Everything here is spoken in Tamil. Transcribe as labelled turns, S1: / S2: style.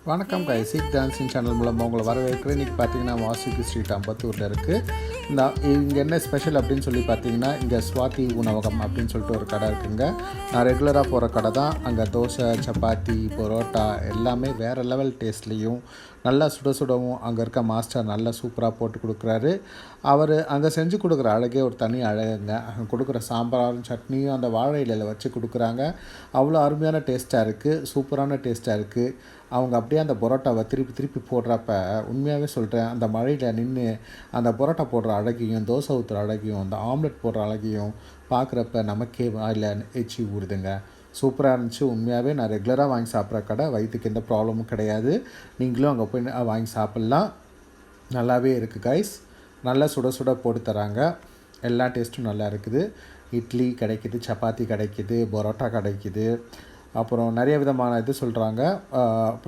S1: வணக்கம் கைஸ், சீக் டான்ஸிங் சேனல் மூலமாக உங்களை வரவேற்கிறேன். இன்றைக்கி பார்த்தீங்கன்னா வாசுகி ஸ்ட்ரீட் அம்பத்தூரில் இருக்குது. இங்கே என்ன ஸ்பெஷல் அப்படின்னு சொல்லி பார்த்தீங்கன்னா, இங்கே ஸ்வாதி உணவகம் அப்படின்னு சொல்லிட்டு ஒரு கடை இருக்குங்க. நான் ரெகுலராக போகிற கடை தான். அங்கே தோசை, சப்பாத்தி, பரோட்டா எல்லாமே வேறு லெவல் டேஸ்ட்லேயும் நல்லா சுட சுடவும் அங்கே இருக்க மாஸ்டர் நல்லா சூப்பராக போட்டு கொடுக்குறாரு. அவர் அங்கே செஞ்சு கொடுக்குற அழகே ஒரு தனி அழகுங்க. அங்கே கொடுக்குற சாம்பாரும் சட்னியும் அந்த வாழை இலையில் வச்சு கொடுக்குறாங்க. அவ்வளோ அருமையான டேஸ்ட்டாக இருக்குது, சூப்பரான டேஸ்ட்டாக இருக்குது. அவங்க அப்படியே அந்த பரோட்டாவை திருப்பி திருப்பி போடுறப்ப உண்மையாகவே சொல்கிறேன், அந்த மழையில் நின்று அந்த பரோட்டா போடுற அழகையும், தோசை ஊற்றுற அழகையும், அந்த ஆம்லெட் போடுற அழகையும் பார்க்குறப்ப நமக்கே வாயில் எச்சி ஊறுதுங்க. சூப்பராக இருந்துச்சு. உண்மையாகவே நான் ரெகுலராக வாங்கி சாப்பிட்ற கடை. வயிற்றுக்கு எந்த ப்ராப்ளமும் கிடையாது. நீங்களும் அங்கே போய் வாங்கி சாப்பிட்லாம். நல்லாவே இருக்குது கைஸ். நல்லா சுட சுட போட்டு தராங்க. எல்லா டேஸ்ட்டும் நல்லா இருக்குது. இட்லி கிடைக்கிது, சப்பாத்தி கிடைக்கிது, பரோட்டா கிடைக்கிது. அப்புறம் நிறைய விதமான இது சொல்கிறாங்க. அப்புறம்